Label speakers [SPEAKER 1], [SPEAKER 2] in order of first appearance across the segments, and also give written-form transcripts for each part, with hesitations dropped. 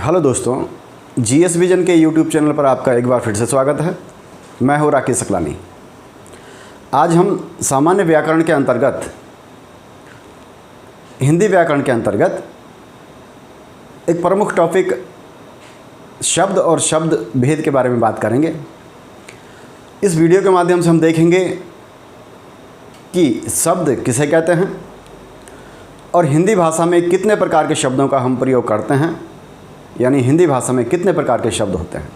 [SPEAKER 1] Hello दोस्तों, GS vision के YouTube channel पर आपका एक बार फिर से स्वागत है। मैं हूँ राकेश सकलानी। आज हम सामान्य व्याकरण के अंतर्गत, हिंदी व्याकरण के अंतर्गत एक प्रमुख टॉपिक शब्द और शब्द भेद के बारे में बात करेंगे। इस वीडियो के माध्यम से हम देखेंगे कि शब्द किसे कहते हैं और हिंदी भाषा में कितने प्रकार के शब्दों का हम प्रयोग करते हैं, यानी हिंदी भाषा में कितने प्रकार के शब्द होते हैं,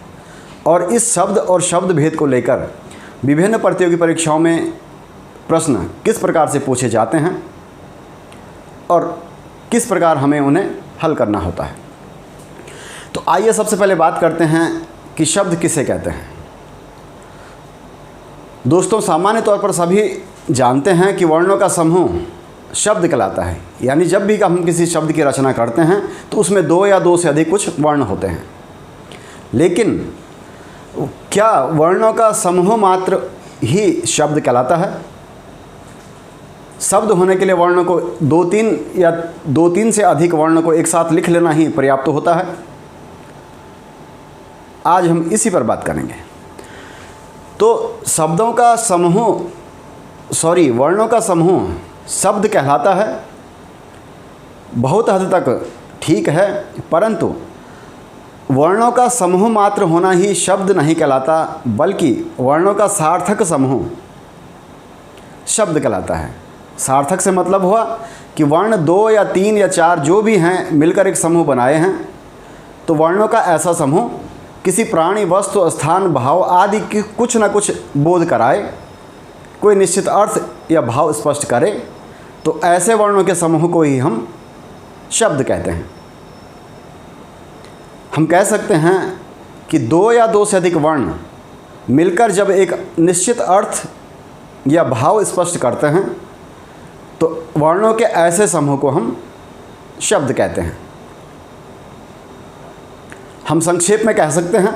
[SPEAKER 1] और इस शब्द और शब्द भेद को लेकर विभिन्न प्रतियोगी परीक्षाओं में प्रश्न किस प्रकार से पूछे जाते हैं और किस प्रकार हमें उन्हें हल करना होता है। तो आइए सबसे पहले बात करते हैं कि शब्द किसे कहते हैं। दोस्तों, सामान्य तौर पर सभी जानते हैं कि वर्णों का समूह शब्द कहलाता है, यानी जब भी हम किसी शब्द की रचना करते हैं तो उसमें दो या दो से अधिक कुछ वर्ण होते हैं। लेकिन क्या वर्णों का समूह मात्र ही शब्द कहलाता है? शब्द होने के लिए वर्णों को दो तीन से अधिक वर्ण को एक साथ लिख लेना ही पर्याप्त होता है। आज हम इसी पर बात करेंगे। तो वर्णों का समूह शब्द कहलाता है, बहुत हद तक ठीक है, परंतु वर्णों का समूह मात्र होना ही शब्द नहीं कहलाता, बल्कि वर्णों का सार्थक समूह शब्द कहलाता है। सार्थक से मतलब हुआ कि वर्ण दो या तीन या चार जो भी हैं मिलकर एक समूह बनाए हैं। तो वर्णों का ऐसा समूह किसी प्राणी, वस्तु, स्थान, भाव आदि की कुछ न कुछ बोध कराए, कोई निश्चित अर्थ या भाव स्पष्ट करे, तो ऐसे वर्णों के समूह को ही हम शब्द कहते हैं। हम कह सकते हैं कि दो या दो से अधिक वर्ण मिलकर जब एक निश्चित अर्थ या भाव स्पष्ट करते हैं तो वर्णों के ऐसे समूह को हम शब्द कहते हैं। हम संक्षेप में कह सकते हैं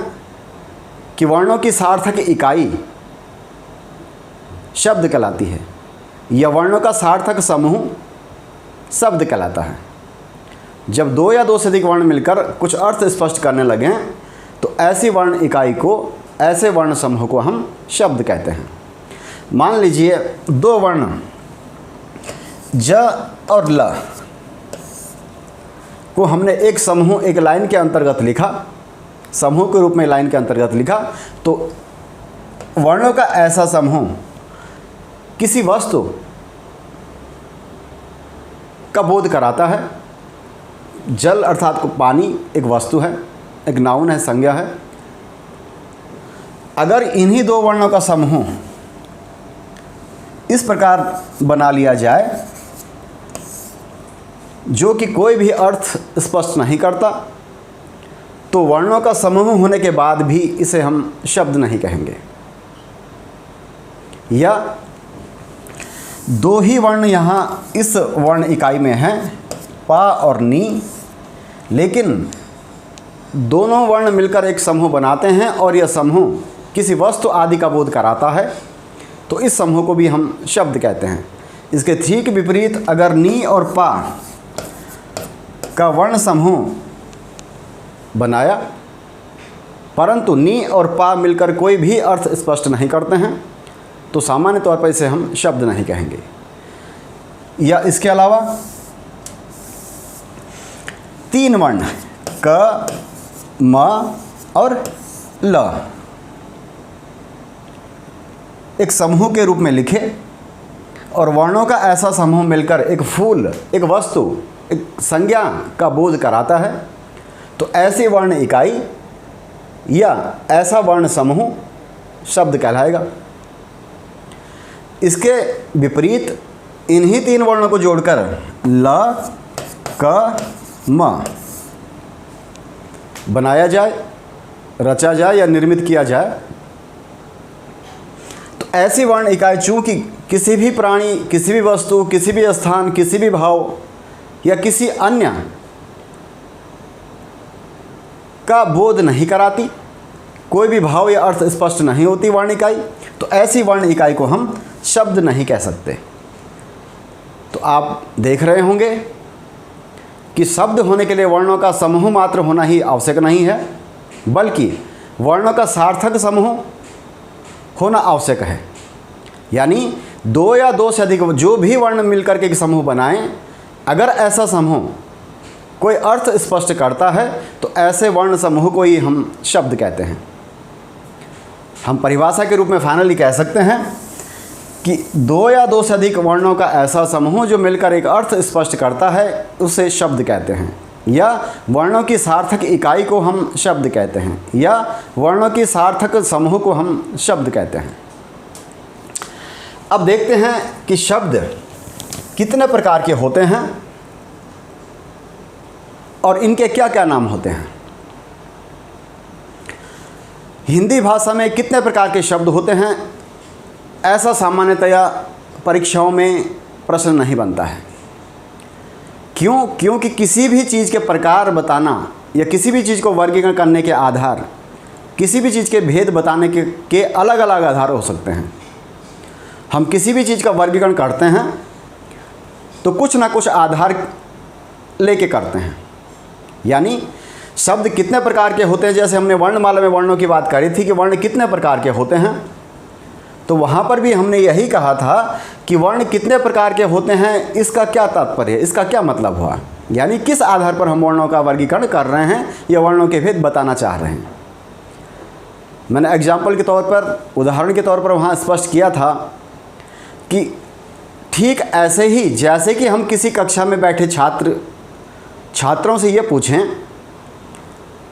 [SPEAKER 1] कि वर्णों की सार्थक इकाई शब्द कहलाती है, या वर्णों का सार्थक समूह शब्द कहलाता है। जब दो या दो से अधिक वर्ण मिलकर कुछ अर्थ स्पष्ट करने लगें तो ऐसी वर्ण इकाई को, ऐसे वर्ण समूह को हम शब्द कहते हैं। मान लीजिए दो वर्ण ज और ल को हमने एक समूह, एक लाइन के अंतर्गत लिखा, समूह के रूप में लाइन के अंतर्गत लिखा, तो वर्णों का ऐसा समूह किसी वस्तु का बोध कराता है। जल अर्थात पानी एक वस्तु है, एक नाउन है, संज्ञा है। अगर इन्हीं दो वर्णों का समूह इस प्रकार बना लिया जाए जो कि कोई भी अर्थ स्पष्ट नहीं करता, तो वर्णों का समूह होने के बाद भी इसे हम शब्द नहीं कहेंगे। या दो ही वर्ण यहाँ इस वर्ण इकाई में हैं, पा और नी, लेकिन दोनों वर्ण मिलकर एक समूह बनाते हैं और यह समूह किसी वस्तु आदि का बोध कराता है, तो इस समूह को भी हम शब्द कहते हैं। इसके ठीक विपरीत अगर नी और पा का वर्ण समूह बनाया, परंतु नी और पा मिलकर कोई भी अर्थ स्पष्ट नहीं करते हैं, तो सामान्य तौर पर इसे हम शब्द नहीं कहेंगे। या इसके अलावा तीन वर्ण क, म और ल एक समूह के रूप में लिखे और वर्णों का ऐसा समूह मिलकर एक फूल, एक वस्तु, एक संज्ञा का बोध कराता है, तो ऐसी वर्ण इकाई या ऐसा वर्ण समूह शब्द कहलाएगा। इसके विपरीत इन्हीं तीन वर्णों को जोड़कर ल, क, म बनाया जाए, रचा जाए या निर्मित किया जाए, तो ऐसी वर्ण इकाई चूंकि किसी भी प्राणी, किसी भी वस्तु, किसी भी स्थान, किसी भी भाव या किसी अन्य का बोध नहीं कराती, कोई भी भाव या अर्थ स्पष्ट नहीं होती वर्ण इकाई, तो ऐसी वर्ण इकाई को हम शब्द नहीं कह सकते। तो आप देख रहे होंगे कि शब्द होने के लिए वर्णों का समूह मात्र होना ही आवश्यक नहीं है, बल्कि वर्णों का सार्थक समूह होना आवश्यक है। यानी दो या दो से अधिक जो भी वर्ण मिलकर के एक समूह बनाएं, अगर ऐसा समूह कोई अर्थ स्पष्ट करता है तो ऐसे वर्ण समूह को ही हम शब्द कहते हैं। हम परिभाषा के रूप में फाइनली कह सकते हैं कि दो या दो से अधिक वर्णों का ऐसा समूह जो मिलकर एक अर्थ स्पष्ट करता है उसे शब्द कहते हैं, या वर्णों की सार्थक इकाई को हम शब्द कहते हैं, या वर्णों की सार्थक समूह को हम शब्द कहते हैं। अब देखते हैं कि शब्द कितने प्रकार के होते हैं और इनके क्या क्या नाम होते हैं। हिंदी भाषा में कितने प्रकार के शब्द होते हैं, ऐसा सामान्यतया परीक्षाओं में प्रश्न नहीं बनता है। क्यों? क्योंकि किसी भी चीज़ के प्रकार बताना या किसी भी चीज़ को वर्गीकरण करने के आधार, किसी भी चीज़ के भेद बताने के अलग अलग आधार हो सकते हैं। हम किसी भी चीज़ का वर्गीकरण करते हैं तो कुछ ना कुछ आधार लेके करते हैं। यानी शब्द कितने प्रकार के होते हैं, जैसे हमने वर्णमाला में वर्णों की बात करी थी कि वर्ण कितने प्रकार के होते हैं, तो वहाँ पर भी हमने यही कहा था कि वर्ण कितने प्रकार के होते हैं, इसका क्या तात्पर्य है, इसका क्या मतलब हुआ। यानी किस आधार पर हम वर्णों का वर्गीकरण कर रहे हैं या वर्णों के भेद बताना चाह रहे हैं। मैंने एग्जाम्पल के तौर पर, उदाहरण के तौर पर वहाँ स्पष्ट किया था कि ठीक ऐसे ही जैसे कि हम किसी कक्षा में बैठे छात्रों से ये पूछें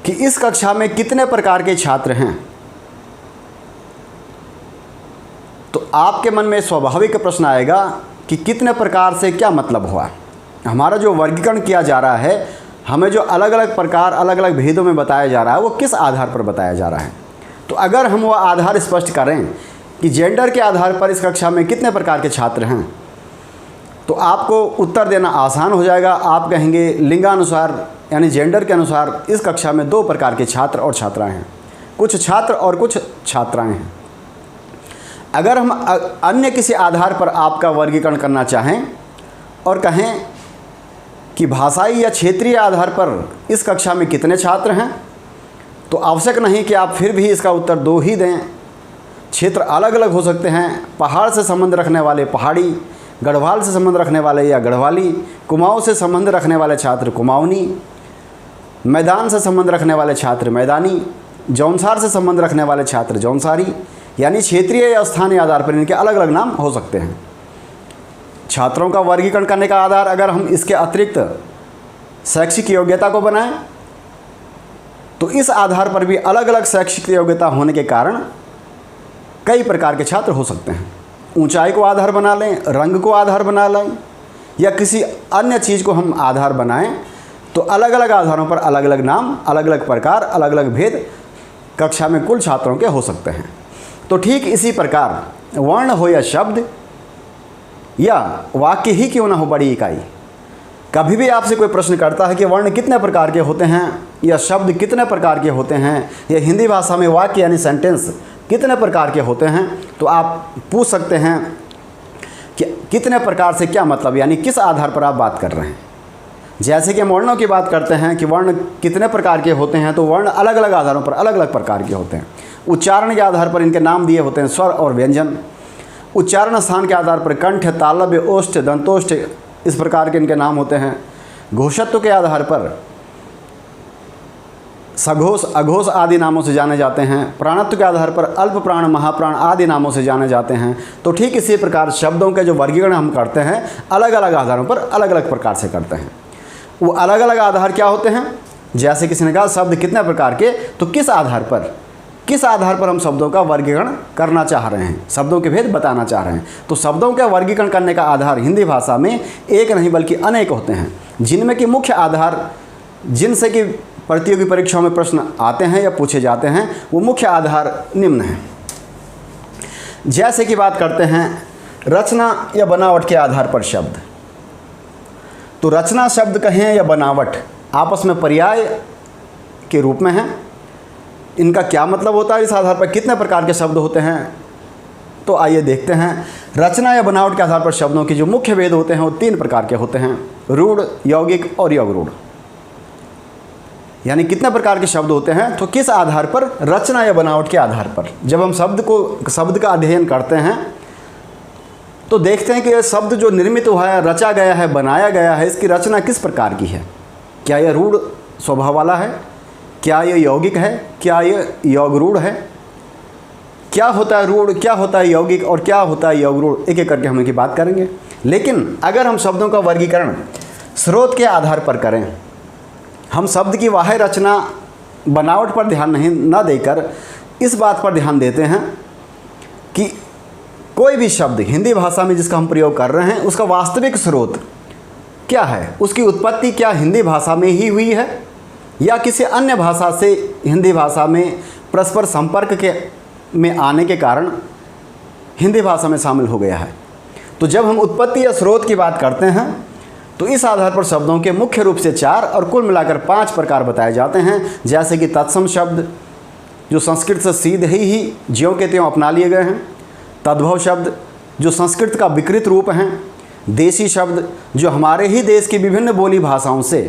[SPEAKER 1] कि इस कक्षा में कितने प्रकार के छात्र हैं, तो आपके मन में स्वाभाविक प्रश्न आएगा कि कितने प्रकार से क्या मतलब हुआ। हमारा जो वर्गीकरण किया जा रहा है, हमें जो अलग अलग प्रकार अलग अलग भेदों में बताया जा रहा है, वो किस आधार पर बताया जा रहा है। तो अगर हम वह आधार स्पष्ट करें कि जेंडर के आधार पर इस कक्षा में कितने प्रकार के छात्र हैं, तो आपको उत्तर देना आसान हो जाएगा। आप कहेंगे लिंगानुसार यानी जेंडर के अनुसार इस कक्षा में 2 प्रकार के छात्र और छात्राएं हैं, कुछ छात्र और कुछ छात्राएं हैं। अगर हम अन्य किसी आधार पर आपका वर्गीकरण करना चाहें और कहें कि भाषाई या क्षेत्रीय आधार पर इस कक्षा में कितने छात्र हैं, तो आवश्यक नहीं कि आप फिर भी इसका उत्तर 2 ही दें। क्षेत्र अलग अलग हो सकते हैं। पहाड़ से संबंध रखने वाले पहाड़ी, गढ़वाल से संबंध रखने वाले या गढ़वाली, कुमाऊं से संबंध रखने वाले छात्र कुमाऊनी, मैदान से संबंध रखने वाले छात्र मैदानी, जौनसार से संबंध रखने वाले छात्र जौनसारी। यानी क्षेत्रीय या स्थानीय आधार पर इनके अलग अलग नाम हो सकते हैं। छात्रों का वर्गीकरण करने का आधार अगर हम इसके अतिरिक्त शैक्षिक योग्यता को बनाएं, तो इस आधार पर भी अलग अलग शैक्षिक योग्यता होने के कारण कई प्रकार के छात्र हो सकते हैं। ऊंचाई को आधार बना लें, रंग को आधार बना लें, या किसी अन्य चीज़ को हम आधार बनाएं, तो अलग अलग आधारों पर अलग अलग नाम, अलग अलग प्रकार, अलग अलग भेद कक्षा में कुल छात्रों के हो सकते हैं। तो ठीक इसी प्रकार वर्ण हो या शब्द या वाक्य ही क्यों ना हो बड़ी इकाई, कभी भी आपसे कोई प्रश्न करता है कि वर्ण कितने प्रकार के होते हैं या शब्द कितने प्रकार के होते हैं या हिंदी भाषा में वाक्य यानी सेंटेंस कितने प्रकार के होते हैं, तो आप पूछ सकते हैं कि कितने प्रकार से क्या मतलब, यानी किस आधार पर आप बात कर रहे हैं। जैसे कि हम वर्णों की बात करते हैं कि वर्ण कितने प्रकार के होते हैं, तो वर्ण अलग अलग आधारों पर अलग अलग प्रकार के होते हैं। उच्चारण के आधार पर इनके नाम दिए होते हैं स्वर और व्यंजन। उच्चारण स्थान के आधार पर कंठ, तालव्य, ओष्ठ, दंतोष्ठ, इस प्रकार के इनके नाम होते हैं। घोषत्व के आधार पर सघोष, अघोष आदि नामों से जाने जाते हैं। प्राणत्व के आधार पर अल्प प्राण, महाप्राण आदि नामों से जाने जाते हैं। तो ठीक इसी प्रकार शब्दों के जो वर्गीकरण हम करते हैं अलग अलग आधारों पर अलग अलग प्रकार से करते हैं। वो अलग अलग आधार क्या होते हैं, जैसे किसी ने कहा शब्द कितने प्रकार के, तो किस आधार पर हम शब्दों का वर्गीकरण करना चाह रहे हैं, शब्दों के भेद बताना चाह रहे हैं। तो शब्दों का वर्गीकरण करने का आधार हिंदी भाषा में एक नहीं बल्कि अनेक होते हैं, जिनमें कि मुख्य आधार जिनसे कि प्रतियोगी परीक्षाओं में प्रश्न आते हैं या पूछे जाते हैं, वो मुख्य आधार निम्न हैं। जैसे कि बात करते हैं रचना या बनावट के आधार पर शब्द। तो रचना शब्द कहें या बनावट आपस में पर्याय के रूप में हैं। इनका क्या मतलब होता है, इस आधार पर कितने प्रकार के शब्द होते हैं, तो आइए देखते हैं। रचना या बनावट के आधार पर शब्दों के जो मुख्य भेद होते हैं वो 3 प्रकार के होते हैं। रूढ़, यौगिक और योगरूढ़, यानी कितने प्रकार के शब्द होते हैं। तो किस आधार पर? रचना या बनावट के आधार पर। जब हम शब्द का अध्ययन करते हैं तो देखते हैं कि यह शब्द जो निर्मित हुआ है, रचा गया है, बनाया गया है, इसकी रचना किस प्रकार की है। क्या यह रूढ़ स्वभाव वाला है? क्या यह यौगिक है? क्या यह योगरूढ़ है? क्या होता है रूढ़, क्या होता है यौगिक और क्या होता है योगरूढ़, एक एक करके हम इनकी बात करेंगे। लेकिन अगर हम शब्दों का वर्गीकरण स्रोत के आधार पर करें, हम शब्द की बाह्य रचना बनावट पर ध्यान न देकर इस बात पर ध्यान देते हैं कि कोई भी शब्द हिंदी भाषा में जिसका हम प्रयोग कर रहे हैं उसका वास्तविक स्रोत क्या है, उसकी उत्पत्ति क्या हिंदी भाषा में ही हुई है या किसी अन्य भाषा से हिंदी भाषा में परस्पर संपर्क में आने के कारण हिंदी भाषा में शामिल हो गया है। तो जब हम उत्पत्ति या स्रोत की बात करते हैं तो इस आधार पर शब्दों के मुख्य रूप से 4 और कुल मिलाकर 5 प्रकार बताए जाते हैं। जैसे कि तत्सम शब्द जो संस्कृत से सीधे ही ज्यों के त्यों अपना लिए गए हैं, तद्भव शब्द जो संस्कृत का विकृत रूप हैं, देशी शब्द जो हमारे ही देश की विभिन्न बोली भाषाओं से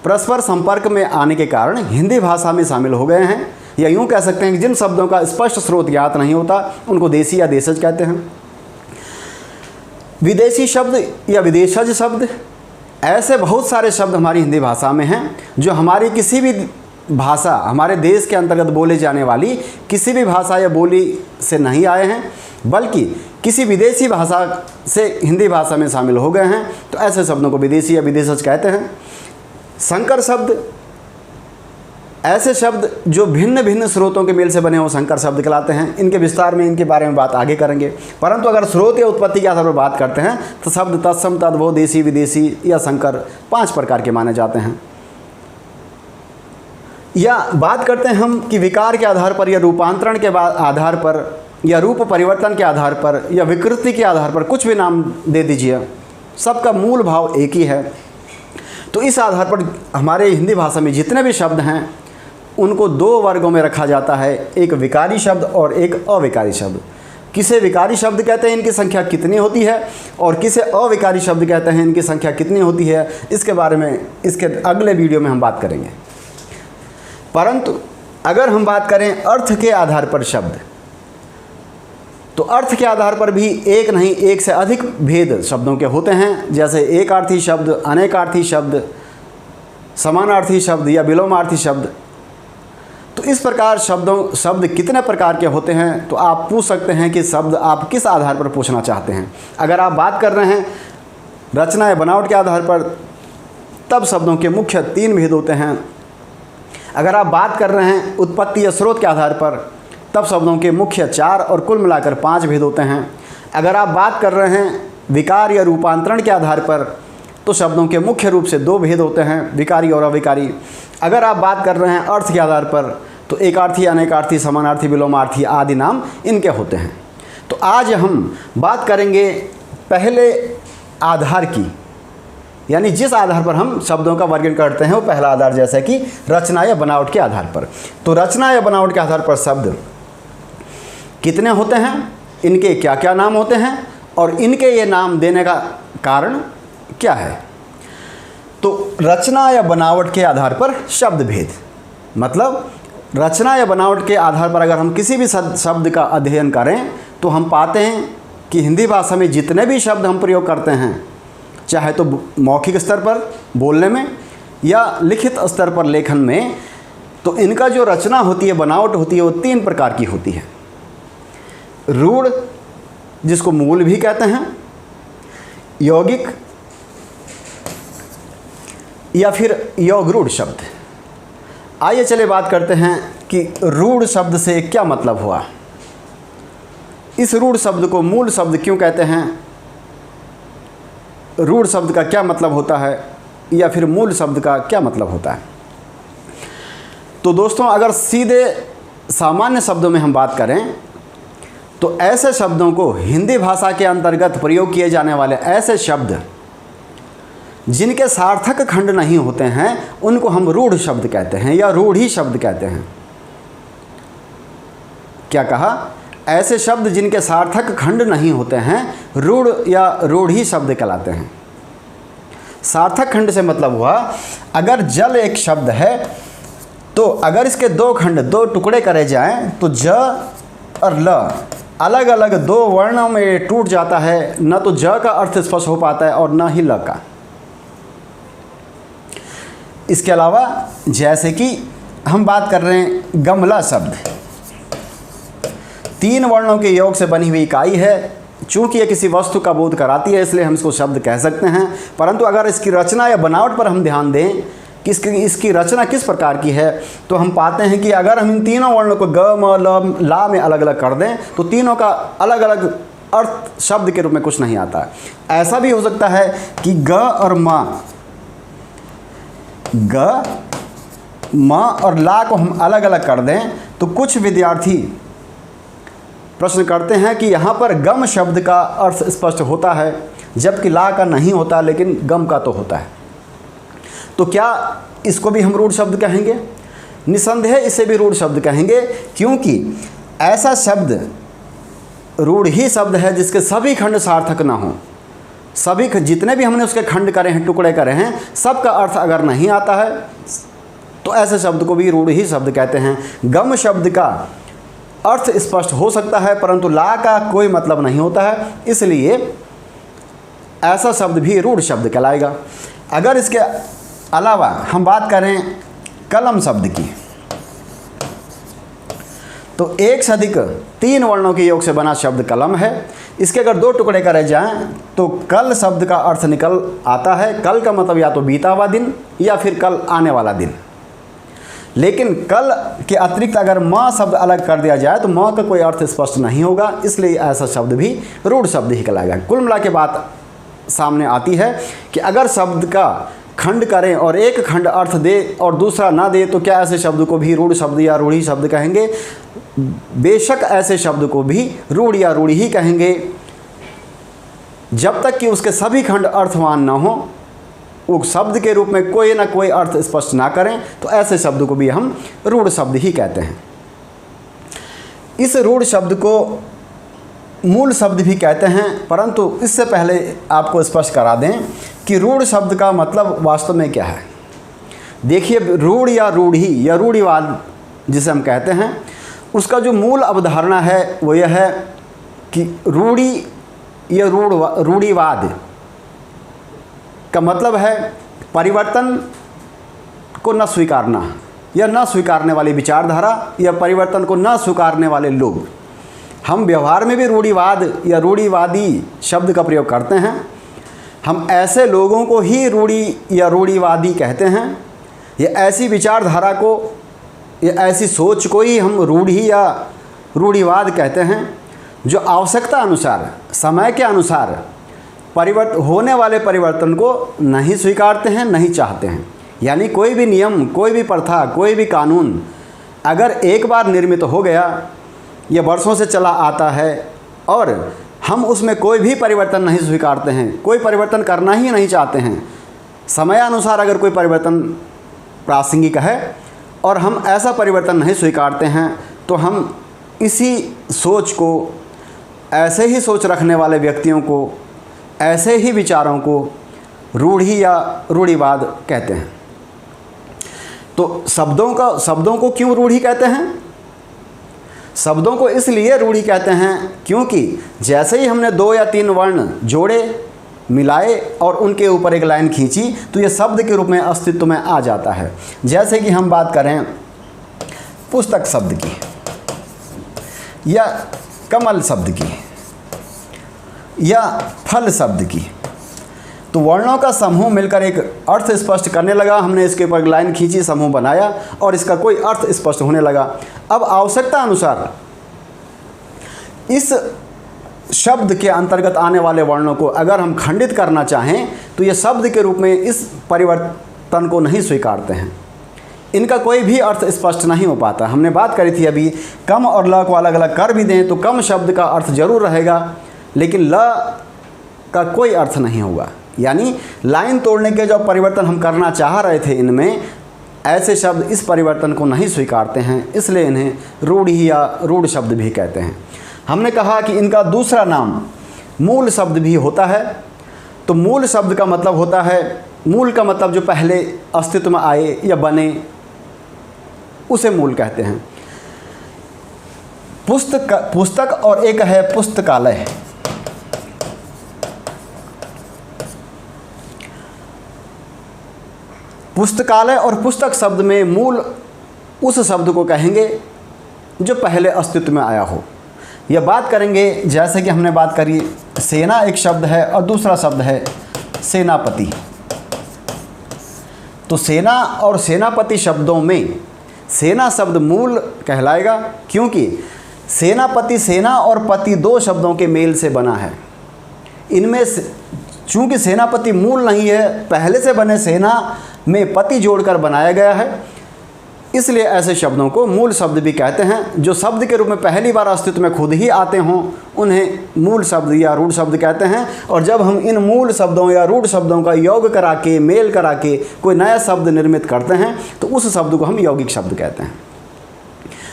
[SPEAKER 1] परस्पर संपर्क में आने के कारण हिंदी भाषा में शामिल हो गए हैं, या यूँ कह सकते हैं कि जिन शब्दों का स्पष्ट स्रोत ज्ञात नहीं होता उनको देशी या देशज कहते हैं। विदेशी शब्द या विदेशज शब्द, ऐसे बहुत सारे शब्द हमारी हिंदी भाषा में हैं जो हमारी किसी भी भाषा, हमारे देश के अंतर्गत बोले जाने वाली किसी भी भाषा या बोली से नहीं आए हैं बल्कि किसी विदेशी भाषा से हिंदी भाषा में शामिल हो गए हैं। तो ऐसे शब्दों को विदेशी या विदेशज कहते हैं। संकर शब्द, ऐसे शब्द जो भिन्न भिन्न स्रोतों के मेल से बने हो संकर शब्द कहलाते हैं। इनके विस्तार में इनके बारे में बात आगे करेंगे, परंतु अगर स्रोत या उत्पत्ति के आधार पर बात करते हैं तो शब्द तत्सम, तद्भव, देशी, विदेशी या संकर 5 प्रकार के माने जाते हैं। या बात करते हैं हम कि विकार के आधार पर या रूपांतरण के आधार पर या रूप परिवर्तन के आधार पर या विकृति के आधार पर कुछ भी नाम दे दीजिए, सबका मूल भाव एक ही है। तो इस आधार पर हमारे हिंदी भाषा में जितने भी शब्द हैं उनको 2 वर्गों में रखा जाता है, एक विकारी शब्द और एक अविकारी शब्द। किसे विकारी शब्द कहते हैं, इनकी संख्या कितनी होती है, और किसे अविकारी शब्द कहते हैं, इनकी संख्या कितनी होती है, इसके बारे में इसके अगले वीडियो में हम बात करेंगे। परंतु अगर हम बात करें अर्थ के आधार पर शब्द, तो अर्थ के आधार पर भी एक नहीं एक से अधिक भेद शब्दों के होते हैं। जैसे एकार्थी शब्द, अनेकार्थी शब्द, समानार्थी शब्द या विलोमार्थी शब्द। तो इस प्रकार शब्द कितने प्रकार के होते हैं, तो आप पूछ सकते हैं कि शब्द आप किस आधार पर पूछना चाहते हैं। अगर आप बात कर रहे हैं रचना या बनावट के आधार पर, तब शब्दों के मुख्य 3 भेद होते हैं। अगर आप बात कर रहे हैं उत्पत्ति या स्रोत के आधार पर, तब शब्दों के मुख्य 4 और कुल मिलाकर 5 भेद होते हैं। अगर आप बात कर रहे हैं विकार या रूपांतरण के आधार पर, तो शब्दों के मुख्य रूप से 2 भेद होते हैं, विकारी और अविकारी। अगर आप बात कर रहे हैं अर्थ के आधार पर, तो एकार्थी, अनेकार्थी, समानार्थी, विलोमार्थी आदि नाम इनके होते हैं। तो आज हम बात करेंगे पहले आधार की, यानी जिस आधार पर हम शब्दों का वर्गीकरण करते हैं वो पहला आधार, जैसे कि रचना या बनावट के आधार पर। तो रचना या बनावट के आधार पर शब्द कितने होते हैं, इनके क्या क्या नाम होते हैं और इनके ये नाम देने का कारण क्या है। तो रचना या बनावट के आधार पर शब्द भेद, मतलब रचना या बनावट के आधार पर अगर हम किसी भी शब्द का अध्ययन करें तो हम पाते हैं कि हिंदी भाषा में जितने भी शब्द हम प्रयोग करते हैं, चाहे तो मौखिक स्तर पर बोलने में या लिखित स्तर पर लेखन में, तो इनका जो रचना होती है, बनावट होती है, वो 3 प्रकार की होती है। रूढ़, जिसको मूल भी कहते हैं, यौगिक या फिर योगरूढ़ शब्द। आइए चले बात करते हैं कि रूढ़ शब्द से क्या मतलब हुआ। इस रूढ़ शब्द को मूल शब्द क्यों कहते हैं, रूढ़ शब्द का क्या मतलब होता है, या फिर मूल शब्द का क्या मतलब होता है। तो दोस्तों, अगर सीधे सामान्य शब्दों में हम बात करें तो ऐसे शब्दों को हिंदी भाषा के अंतर्गत प्रयोग किए जाने वाले ऐसे शब्द जिनके सार्थक खंड नहीं होते हैं उनको हम रूढ़ शब्द कहते हैं या रूढ़ी शब्द कहते हैं। क्या कहा? ऐसे शब्द जिनके सार्थक खंड नहीं होते हैं रूढ़ या रूढ़ी शब्द कहलाते हैं। सार्थक खंड से मतलब हुआ, अगर जल एक शब्द है तो अगर इसके दो खंड, दो टुकड़े करे जाएं तो ज और ल अलग अलग दो वर्णों में टूट जाता है, न तो ज का अर्थ स्पष्ट हो पाता है और न ही ल का। इसके अलावा जैसे कि हम बात कर रहे हैं गमला शब्द, 3 वर्णों के योग से बनी हुई इकाई है। चूँकि ये किसी वस्तु का बोध कराती है इसलिए हम इसको शब्द कह सकते हैं, परंतु अगर इसकी रचना या बनावट पर हम ध्यान दें कि इसकी रचना किस प्रकार की है, तो हम पाते हैं कि अगर हम इन तीनों वर्णों को ग म ल ला में अलग अलग कर दें तो तीनों का अलग अलग अर्थ शब्द के रूप में कुछ नहीं आता। ऐसा भी हो सकता है कि ग और म और ला को हम अलग अलग कर दें तो कुछ विद्यार्थी प्रश्न करते हैं कि यहाँ पर गम शब्द का अर्थ स्पष्ट होता है जबकि ला का नहीं होता, लेकिन गम का तो होता है। तो क्या इसको भी हम रूढ़ शब्द कहेंगे? निसंदेह इसे भी रूढ़ शब्द कहेंगे, क्योंकि ऐसा शब्द रूढ़ ही शब्द है जिसके सभी खंड सार्थक ना हो। सभी जितने भी हमने उसके खंड करे हैं, टुकड़े करे हैं, सबका अर्थ अगर नहीं आता है तो ऐसे शब्द को भी रूढ़ ही शब्द कहते हैं। गम शब्द का अर्थ स्पष्ट हो सकता है परंतु ला का कोई मतलब नहीं होता है, इसलिए ऐसा शब्द भी रूढ़ शब्द कहलाएगा। अगर इसके अलावा हम बात करें कलम शब्द की, तो 1 से अधिक 3 वर्णों के योग से बना शब्द कलम है। इसके अगर 2 टुकड़े करे जाएं तो कल शब्द का अर्थ निकल आता है। कल का मतलब या तो बीता हुआ दिन या फिर कल आने वाला दिन। लेकिन कल के अतिरिक्त अगर म शब्द अलग कर दिया जाए तो म का कोई अर्थ स्पष्ट नहीं होगा, इसलिए ऐसा शब्द भी रूढ़ शब्द ही कहलाएगा। कुल मिला के बात सामने आती है कि अगर शब्द का खंड करें और एक खंड अर्थ दे और दूसरा ना दे तो क्या ऐसे शब्द को भी रूढ़ शब्द या रूढ़ी शब्द कहेंगे? बेशक ऐसे शब्द को भी रूढ़ या रूढ़ी ही कहेंगे जब तक कि उसके सभी खंड अर्थवान ना हो, वो शब्द के रूप में कोई ना कोई अर्थ स्पष्ट ना करें, तो ऐसे शब्द को भी हम रूढ़ शब्द ही कहते हैं। इस रूढ़ शब्द को मूल शब्द भी कहते हैं, परंतु इससे पहले आपको स्पष्ट करा दें कि रूढ़ शब्द का मतलब वास्तव में क्या है। देखिए, रूढ़ या रूढ़ी या रूढ़िवाद जिसे हम कहते हैं, उसका जो मूल अवधारणा है वो यह है कि रूढ़ी या रूढ़िवाद का मतलब है परिवर्तन को न स्वीकारना या न स्वीकारने वाली विचारधारा या परिवर्तन को न स्वीकारने वाले लोग। हम व्यवहार में भी रूढ़िवाद या रूढ़िवादी शब्द का प्रयोग करते हैं। हम ऐसे लोगों को ही रूढ़ी या रूढ़िवादी कहते हैं। ये ऐसी विचारधारा को या ऐसी सोच को ही हम रूढ़ी या रूढ़िवाद कहते हैं जो आवश्यकता अनुसार, समय के अनुसार होने वाले परिवर्तन को नहीं स्वीकारते हैं, नहीं चाहते हैं। यानी कोई भी नियम, कोई भी प्रथा, कोई भी कानून अगर एक बार निर्मित हो गया, यह वर्षों से चला आता है और हम उसमें कोई भी परिवर्तन नहीं स्वीकारते हैं, कोई परिवर्तन करना ही नहीं चाहते हैं। समयानुसार अगर कोई परिवर्तन प्रासंगिक है और हम ऐसा परिवर्तन नहीं स्वीकारते हैं, तो हम इसी सोच को, ऐसे ही सोच रखने वाले व्यक्तियों को, ऐसे ही विचारों को रूढ़ी या रूढ़िवाद कहते हैं। तो शब्दों को क्यों रूढ़ी कहते हैं? शब्दों को इसलिए रूढ़ी कहते हैं क्योंकि जैसे ही हमने 2 या 3 वर्ण जोड़े, मिलाए और उनके ऊपर एक लाइन खींची तो यह शब्द के रूप में अस्तित्व में आ जाता है। जैसे कि हम बात करें पुस्तक शब्द की या कमल शब्द की या फल शब्द की, तो वर्णों का समूह मिलकर एक अर्थ स्पष्ट करने लगा। हमने इसके ऊपर लाइन खींची, समूह बनाया और इसका कोई अर्थ स्पष्ट होने लगा। अब आवश्यकता अनुसार इस शब्द के अंतर्गत आने वाले वर्णों को अगर हम खंडित करना चाहें तो ये शब्द के रूप में इस परिवर्तन को नहीं स्वीकारते हैं। इनका कोई भी अर्थ स्पष्ट नहीं हो पाता। हमने बात करी थी अभी, कम और ल को अलग अलग कर भी दें तो कम शब्द का अर्थ जरूर रहेगा, लेकिन ल का कोई अर्थ नहीं होगा। यानी लाइन तोड़ने के जो परिवर्तन हम करना चाह रहे थे, इनमें ऐसे शब्द इस परिवर्तन को नहीं स्वीकारते हैं, इसलिए इन्हें रूढ़ी या रूढ़ शब्द भी कहते हैं। हमने कहा कि इनका दूसरा नाम मूल शब्द भी होता है। तो मूल शब्द का मतलब होता है मूल का मतलब जो पहले अस्तित्व में आए या बने, उसे मूल कहते हैं। पुस्तक और एक है पुस्तकालय। पुस्तकालय और पुस्तक शब्द में मूल उस शब्द को कहेंगे जो पहले अस्तित्व में आया हो। यह बात करेंगे जैसे कि हमने बात करी, सेना एक शब्द है और दूसरा शब्द है सेनापति। तो सेना और सेनापति शब्दों में सेना शब्द मूल कहलाएगा, क्योंकि सेनापति सेना और पति दो शब्दों के मेल से बना है। इनमें चूंकि सेनापति मूल नहीं है, पहले से बने सेना में पति जोड़कर बनाया गया है, इसलिए ऐसे शब्दों को मूल शब्द भी कहते हैं। जो शब्द के रूप में पहली बार अस्तित्व में खुद ही आते हों उन्हें मूल शब्द या रूढ़ शब्द कहते हैं। और जब हम इन मूल शब्दों या रूढ़ शब्दों का योग करा के, मेल करा के कोई नया शब्द निर्मित करते हैं तो उस शब्द को हम यौगिक शब्द कहते हैं।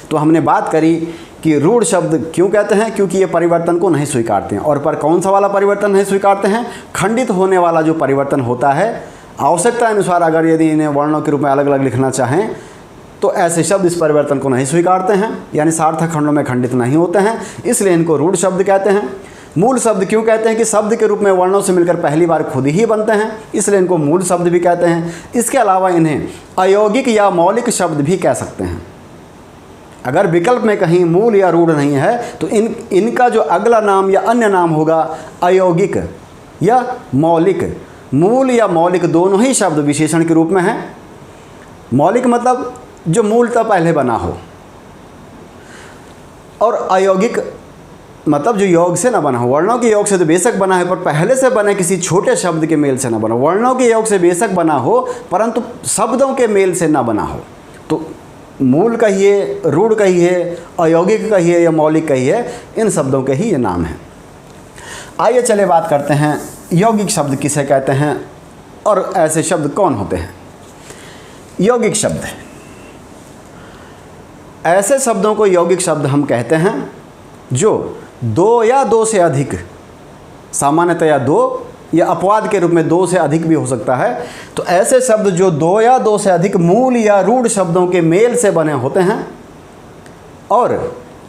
[SPEAKER 1] तो हमने बात करी कि रूढ़ शब्द क्यों कहते हैं, क्योंकि ये परिवर्तन को नहीं स्वीकारते हैं। और पर कौन सा वाला परिवर्तन नहीं स्वीकारते हैं? खंडित होने वाला जो परिवर्तन होता है, आवश्यकता अनुसार अगर यदि इन्हें वर्णों के रूप में अलग अलग लिखना चाहें तो ऐसे शब्द इस परिवर्तन को नहीं स्वीकारते हैं, यानी सार्थक खंडों में खंडित नहीं होते हैं, इसलिए इनको रूढ़ शब्द कहते हैं। मूल शब्द क्यों कहते हैं? कि शब्द के रूप में वर्णों से मिलकर पहली बार खुद ही बनते हैं, इसलिए इनको मूल शब्द भी कहते हैं। इसके अलावा इन्हें अयौगिक या मौलिक शब्द भी कह सकते हैं। अगर विकल्प में कहीं मूल या रूढ़ नहीं है तो इनका जो अगला नाम या अन्य नाम होगा अयौगिक या मौलिक। मूल या मौलिक दोनों ही शब्द विशेषण के रूप में हैं। मौलिक मतलब जो मूलतः पहले बना हो, और अयौगिक मतलब जो योग से ना बना हो। वर्णों के योग से तो बेशक बना है, पर पहले से बने किसी छोटे शब्द के मेल से ना बना हो। वर्णों के योग से बेशक बना हो, परंतु शब्दों के मेल से ना बना हो। तो मूल कहिए, रूढ़ कहिए, अयौगिक कहिए या मौलिक कहिए, इन शब्दों के ही ये नाम हैं। आइए चले बात करते हैं यौगिक शब्द किसे कहते हैं और ऐसे शब्द कौन होते हैं। यौगिक शब्द, ऐसे शब्दों को यौगिक शब्द हम कहते हैं जो दो या दो से अधिक, सामान्यतया दो या अपवाद के रूप में दो से अधिक भी हो सकता है। तो ऐसे शब्द जो दो या दो से अधिक मूल या रूढ़ शब्दों के मेल से बने होते हैं और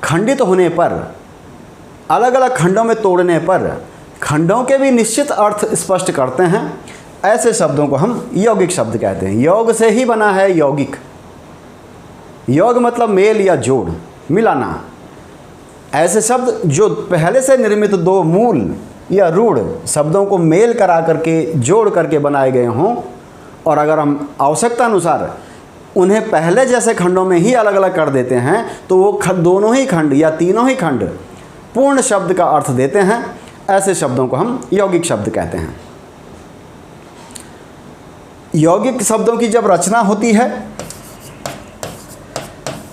[SPEAKER 1] खंडित होने पर, अलग अलग खंडों में तोड़ने पर खंडों के भी निश्चित अर्थ स्पष्ट करते हैं, ऐसे शब्दों को हम यौगिक शब्द कहते हैं। योग से ही बना है यौगिक। योग मतलब मेल या जोड़, मिलाना। ऐसे शब्द जो पहले से निर्मित दो मूल या रूढ़ शब्दों को मेल करा करके, जोड़ करके बनाए गए हों, और अगर हम आवश्यकता अनुसार उन्हें पहले जैसे खंडों में ही अलग अलग कर देते हैं तो वो दोनों ही खंड या तीनों ही खंड पूर्ण शब्द का अर्थ देते हैं। ऐसे शब्दों को हम यौगिक शब्द कहते हैं। यौगिक शब्दों की जब रचना होती है,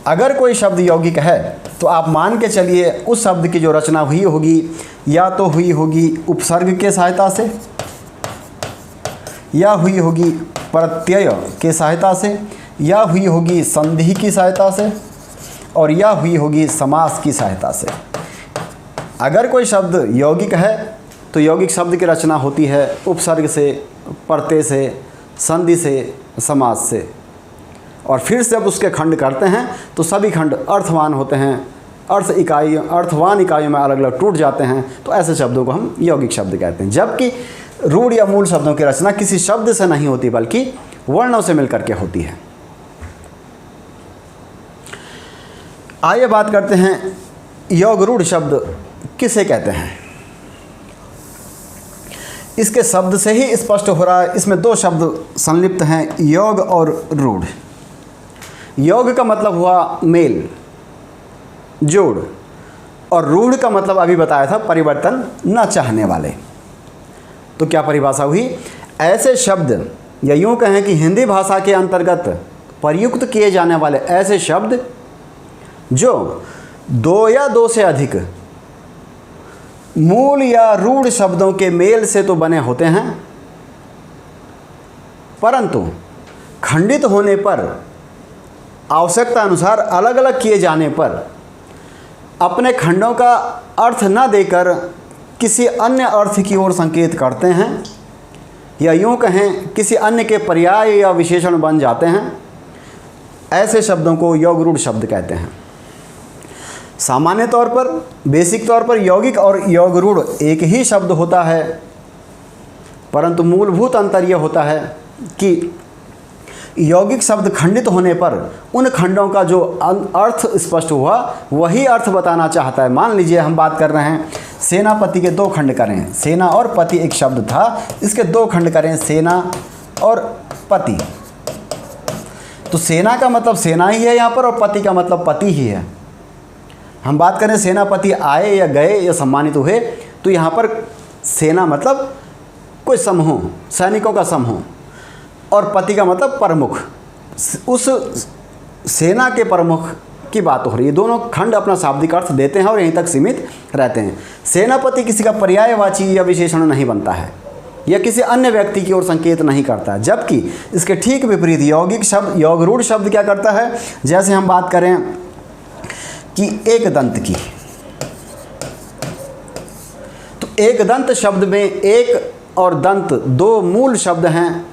[SPEAKER 1] अगर कोई शब्द यौगिक है तो आप मान के चलिए उस शब्द की जो रचना हुई होगी या तो हुई होगी उपसर्ग के सहायता से, या हुई होगी प्रत्यय के सहायता से, या हुई होगी संधि की सहायता से, और या हुई होगी समास की सहायता से। अगर कोई शब्द यौगिक है तो यौगिक शब्द की रचना होती है उपसर्ग से, प्रत्यय से, संधि से, समास से। और फिर से जब उसके खंड करते हैं तो सभी खंड अर्थवान होते हैं, अर्थवान इकाइयों में अलग अलग टूट जाते हैं। तो ऐसे शब्दों को हम यौगिक शब्द कहते हैं। जबकि रूढ़ या मूल शब्दों की रचना किसी शब्द से नहीं होती बल्कि वर्णों से मिलकर के होती है। आइए बात करते हैं योग रूढ़ शब्द किसे कहते हैं। इसके शब्द से ही स्पष्ट हो रहा है, इसमें दो शब्द संलिप्त हैं, योग और रूढ़। योग का मतलब हुआ मेल, जोड़, और रूढ़ का मतलब अभी बताया था परिवर्तन न चाहने वाले। तो क्या परिभाषा हुई? ऐसे शब्द, या यूँ कहें कि हिंदी भाषा के अंतर्गत प्रयुक्त किए जाने वाले ऐसे शब्द जो दो या दो से अधिक मूल या रूढ़ शब्दों के मेल से तो बने होते हैं, परंतु खंडित होने पर, आवश्यकता अनुसार अलग अलग किए जाने पर अपने खंडों का अर्थ न देकर किसी अन्य अर्थ की ओर संकेत करते हैं, या यूँ कहें किसी अन्य के पर्याय या विशेषण बन जाते हैं, ऐसे शब्दों को योगरूढ़ शब्द कहते हैं। सामान्य तौर पर, बेसिक तौर पर यौगिक और योगरूढ़ एक ही शब्द होता है, परंतु मूलभूत अंतर यह होता है कि यौगिक शब्द खंडित होने पर उन खंडों का जो अर्थ स्पष्ट हुआ वही अर्थ बताना चाहता है। मान लीजिए हम बात कर रहे हैं सेनापति के 2 खंड करें, सेना और पति एक शब्द था, इसके 2 खंड करें, सेना और पति। तो सेना का मतलब सेना ही है यहाँ पर और पति का मतलब पति ही है। हम बात करें सेनापति आए या गए या सम्मानित हुए, तो यहाँ पर सेना मतलब कोई समूह, सैनिकों का समूह, और पति का मतलब प्रमुख, उस सेना के प्रमुख की बात हो रही है। दोनों खंड अपना शाब्दिक अर्थ देते हैं और यहीं तक सीमित रहते हैं। सेनापति किसी का पर्यायवाची या विशेषण नहीं बनता है या किसी अन्य व्यक्ति की ओर संकेत नहीं करता है, जबकि इसके ठीक विपरीत यौगिक शब्द, योगरूढ़ शब्द क्या करता है। जैसे हम बात करें कि एक दंत की, तो एक दंत शब्द में एक और दंत 2 मूल शब्द हैं,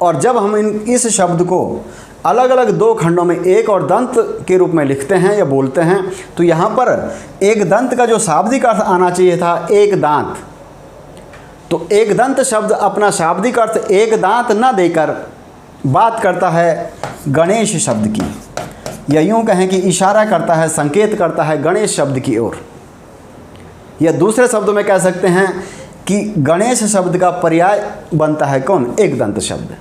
[SPEAKER 1] और जब हम इस शब्द को अलग अलग 2 खंडों में एक और दंत के रूप में लिखते हैं या बोलते हैं, तो यहाँ पर एक दंत का जो शाब्दिक अर्थ आना चाहिए था एक दांत, तो एक दंत शब्द अपना शाब्दिक अर्थ एक दांत न देकर बात करता है गणेश शब्द की, या यूँ कहें कि इशारा करता है, संकेत करता है गणेश शब्द की ओर। या दूसरे शब्दों में कह सकते हैं कि गणेश शब्द का पर्याय बनता है कौन, एक दंत शब्द।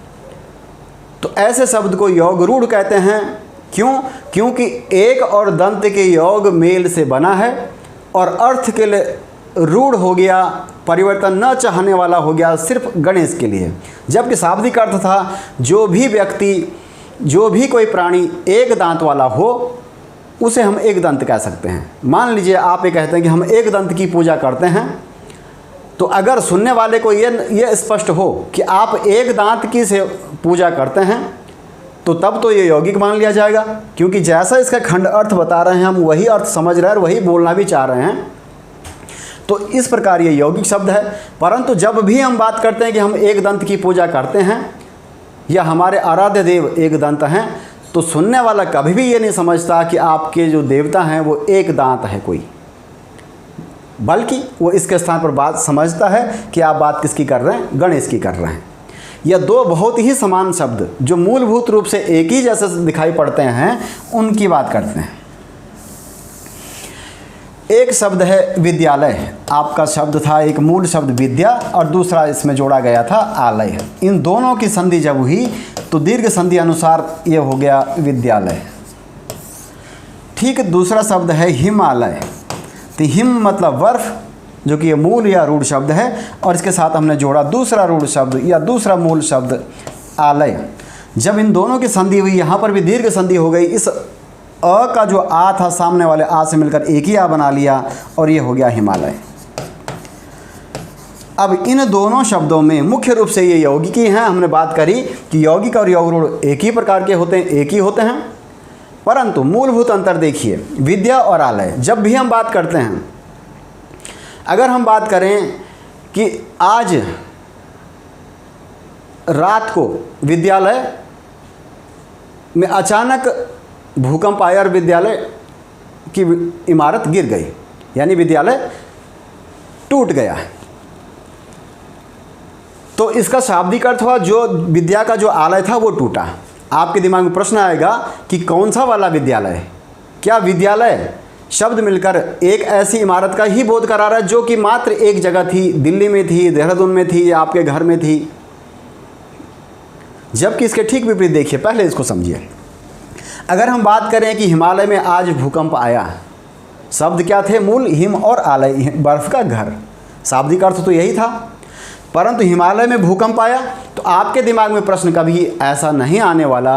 [SPEAKER 1] तो ऐसे शब्द को योगरूढ़ कहते हैं। क्यों? क्योंकि एक और दंत के योग मेल से बना है और अर्थ के लिए रूढ़ हो गया, परिवर्तन न चाहने वाला हो गया सिर्फ गणेश के लिए, जबकि शाब्दिक अर्थ था जो भी व्यक्ति, जो भी कोई प्राणी एक दांत वाला हो उसे हम एक दंत कह सकते हैं। मान लीजिए आप ये कहते हैं कि हम एक दंत की पूजा करते हैं, तो अगर सुनने वाले को ये स्पष्ट हो कि आप एक दांत की से पूजा करते हैं, तो तब तो ये यौगिक मान लिया जाएगा, क्योंकि जैसा इसका खंड अर्थ बता रहे हैं हम वही अर्थ समझ रहे हैं और वही बोलना भी चाह रहे हैं, तो इस प्रकार ये यौगिक शब्द है। परंतु जब भी हम बात करते हैं कि हम एक दंत की पूजा करते हैं या हमारे आराध्य देव एक दंत हैं, तो सुनने वाला कभी भी ये नहीं समझता कि आपके जो देवता हैं वो एक दांत है कोई, बल्कि वो इसके स्थान पर बात समझता है कि आप बात किसकी कर रहे हैं, गणेश की कर रहे हैं। यह 2 बहुत ही समान शब्द जो मूलभूत रूप से एक ही जैसे दिखाई पड़ते हैं उनकी बात करते हैं। एक शब्द है विद्यालय, आपका शब्द था एक मूल शब्द विद्या और दूसरा इसमें जोड़ा गया था आलय। इन दोनों की संधि जब हुई तो दीर्घ संधि अनुसार ये हो गया विद्यालय। ठीक दूसरा शब्द है हिमालय, तो हिम मतलब बर्फ, जो कि ये मूल या रूढ़ शब्द है, और इसके साथ हमने जोड़ा दूसरा रूढ़ शब्द या दूसरा मूल शब्द आलय। जब इन दोनों की संधि हुई, यहाँ पर भी दीर्घ संधि हो गई, इस अ का जो आ था सामने वाले आ से मिलकर एक ही आ बना लिया और ये हो गया हिमालय। अब इन दोनों शब्दों में मुख्य रूप से ये यौगिकी हैं। हमने बात करी कि यौगिक और योगरूढ़ एक ही प्रकार के होते हैं, एक ही होते हैं, परंतु मूलभूत अंतर देखिए विद्या और आलय। जब भी हम बात करते हैं, अगर हम बात करें कि आज रात को विद्यालय में अचानक भूकंप आया और विद्यालय की इमारत गिर गई, यानी विद्यालय टूट गया, तो इसका शाब्दिक अर्थ हुआ जो विद्या का जो आलय था वो टूटा। आपके दिमाग में प्रश्न आएगा कि कौन सा वाला विद्यालय? क्या विद्यालय शब्द मिलकर एक ऐसी इमारत का ही बोध करा रहा है जो कि मात्र एक जगह थी, दिल्ली में थी, देहरादून में थी या आपके घर में थी? जबकि इसके ठीक विपरीत देखिए, पहले इसको समझिए। अगर हम बात करें कि हिमालय में आज भूकंप आया, शब्द क्या थे मूल? हिम और आलय, बर्फ का घर, शाब्दिक अर्थ तो यही था। परंतु हिमालय में भूकंप आया तो आपके दिमाग में प्रश्न कभी ऐसा नहीं आने वाला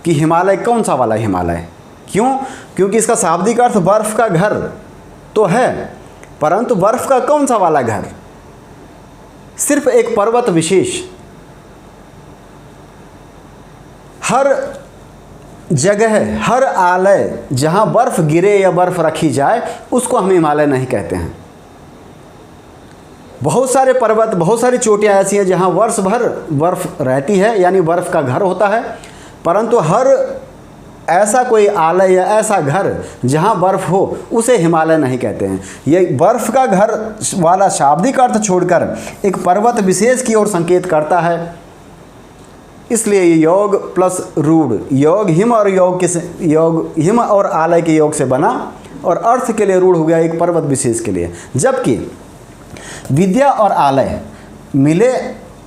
[SPEAKER 1] कि हिमालय कौन सा वाला हिमालय। क्यों? क्योंकि इसका शाब्दिक अर्थ बर्फ का घर तो है, परंतु बर्फ का कौन सा वाला घर? सिर्फ एक पर्वत विशेष। हर जगह, हर आलय जहाँ बर्फ गिरे या बर्फ रखी जाए उसको हम हिमालय नहीं कहते हैं। बहुत सारे पर्वत, बहुत सारी चोटियाँ ऐसी हैं जहाँ वर्ष भर बर्फ़ रहती है, यानी बर्फ़ का घर होता है, परंतु हर ऐसा कोई आलय या ऐसा घर जहाँ बर्फ़ हो उसे हिमालय नहीं कहते हैं। ये बर्फ़ का घर वाला शाब्दिक अर्थ छोड़कर एक पर्वत विशेष की ओर संकेत करता है। इसलिए ये योग प्लस रूढ़, योग हिम और योग हिम और आलय के योग से बना और अर्थ के लिए रूढ़ हो गया एक पर्वत विशेष के लिए। जबकि विद्या और आलय मिले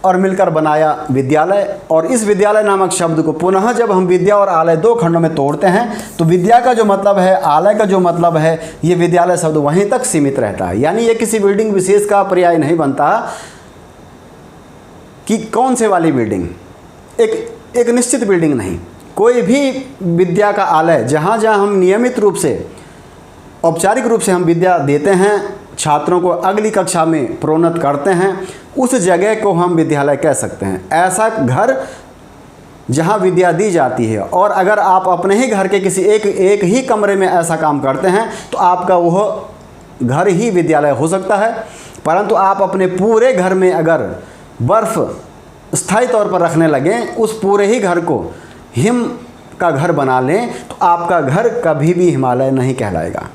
[SPEAKER 1] और मिलकर बनाया विद्यालय, और इस विद्यालय नामक शब्द को पुनः जब हम विद्या और आलय दो खंडों में तोड़ते हैं तो विद्या का जो मतलब है, आलय का जो मतलब है, ये विद्यालय शब्द वहीं तक सीमित रहता है। यानी ये किसी बिल्डिंग विशेष का पर्याय नहीं बनता कि कौन से वाली बिल्डिंग, एक निश्चित बिल्डिंग नहीं, कोई भी विद्या का आलय जहाँ जहाँ हम नियमित रूप से औपचारिक रूप से हम विद्या देते हैं, छात्रों को अगली कक्षा में प्रोन्नत करते हैं, उस जगह को हम विद्यालय कह सकते हैं। ऐसा घर जहाँ विद्या दी जाती है। और अगर आप अपने ही घर के किसी एक ही कमरे में ऐसा काम करते हैं तो आपका वह घर ही विद्यालय हो सकता है। परंतु आप अपने पूरे घर में अगर बर्फ़ स्थायी तौर पर रखने लगें, उस पूरे ही घर को हिम का घर बना लें, तो आपका घर कभी भी हिमालय नहीं कहलाएगा।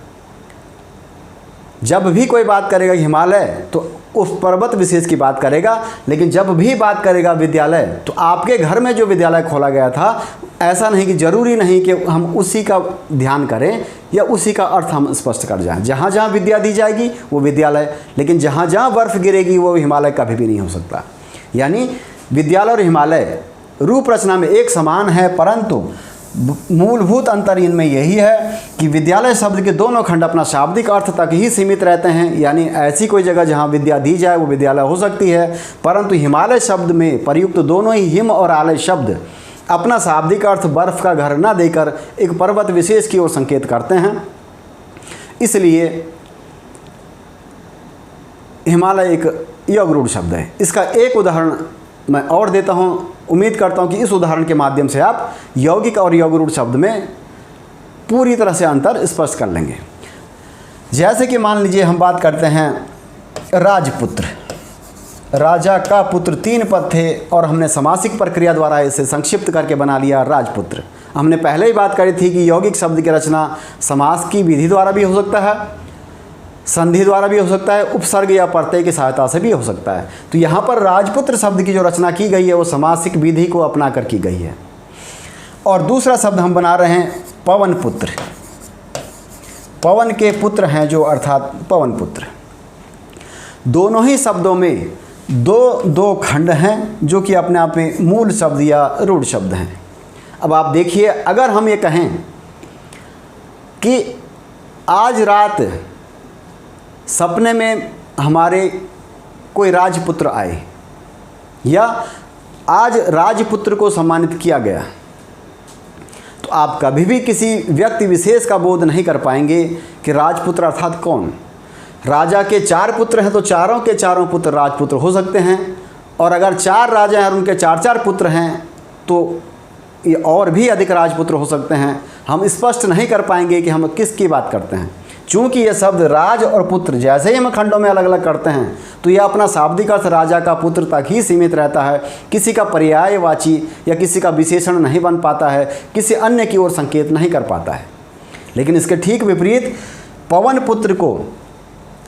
[SPEAKER 1] जब भी कोई बात करेगा हिमालय तो उस पर्वत विशेष की बात करेगा, लेकिन जब भी बात करेगा विद्यालय तो आपके घर में जो विद्यालय खोला गया था, ऐसा नहीं कि ज़रूरी नहीं कि हम उसी का ध्यान करें या उसी का अर्थ हम स्पष्ट कर जाएं। जहाँ जहाँ विद्या दी जाएगी वो विद्यालय, लेकिन जहाँ जहाँ बर्फ़ गिरेगी वो हिमालय कभी भी नहीं हो सकता। यानी विद्यालय और हिमालय रूप रचना में एक समान है, परंतु मूलभूत अंतर इनमें यही है कि विद्यालय शब्द के दोनों खंड अपना शाब्दिक अर्थ तक ही सीमित रहते हैं। यानी ऐसी कोई जगह जहाँ विद्या दी जाए वो विद्यालय हो सकती है, परंतु हिमालय शब्द में प्रयुक्त दोनों ही हिम और आलय शब्द अपना शाब्दिक अर्थ बर्फ़ का घर न देकर एक पर्वत विशेष की ओर संकेत करते हैं। इसलिए हिमालय एक योग रूढ़ शब्द है। इसका एक उदाहरण मैं और देता हूँ। उम्मीद करता हूँ कि इस उदाहरण के माध्यम से आप यौगिक और योग रूढ़ शब्द में पूरी तरह से अंतर स्पष्ट कर लेंगे। जैसे कि मान लीजिए हम बात करते हैं राजपुत्र, राजा का पुत्र 3 पद थे और हमने समासिक प्रक्रिया द्वारा इसे संक्षिप्त करके बना लिया राजपुत्र। हमने पहले ही बात करी थी कि यौगिक शब्द की रचना समास की विधि द्वारा भी हो सकता है, संधि द्वारा भी हो सकता है, उपसर्ग या प्रत्यय की सहायता से भी हो सकता है। तो यहाँ पर राजपुत्र शब्द की जो रचना की गई है वो समासिक विधि को अपना कर की गई है। और दूसरा शब्द हम बना रहे हैं पवन पुत्र। पवन के पुत्र हैं जो, अर्थात पवन पुत्र। दोनों ही शब्दों में दो खंड हैं जो कि अपने आप में मूल शब्द या रूढ़ शब्द हैं। अब आप देखिए, अगर हम ये कहें कि आज रात सपने में हमारे कोई राजपुत्र आए या आज राजपुत्र को सम्मानित किया गया, तो आप कभी भी किसी व्यक्ति विशेष का बोध नहीं कर पाएंगे कि राजपुत्र अर्थात कौन। राजा के 4 पुत्र हैं तो चारों के चारों पुत्र राजपुत्र हो सकते हैं, और अगर 4 राजा हैं और उनके 4 पुत्र हैं तो ये और भी अधिक राजपुत्र हो सकते हैं। हम स्पष्ट नहीं कर पाएंगे कि हम किसकी बात करते हैं। चूँकि ये शब्द राज और पुत्र जैसे ही हम खंडों में अलग अलग करते हैं तो यह अपना शाब्दिक अर्थ राजा का पुत्र तक ही सीमित रहता है, किसी का पर्यायवाची या किसी का विशेषण नहीं बन पाता है, किसी अन्य की ओर संकेत नहीं कर पाता है। लेकिन इसके ठीक विपरीत पवन पुत्र को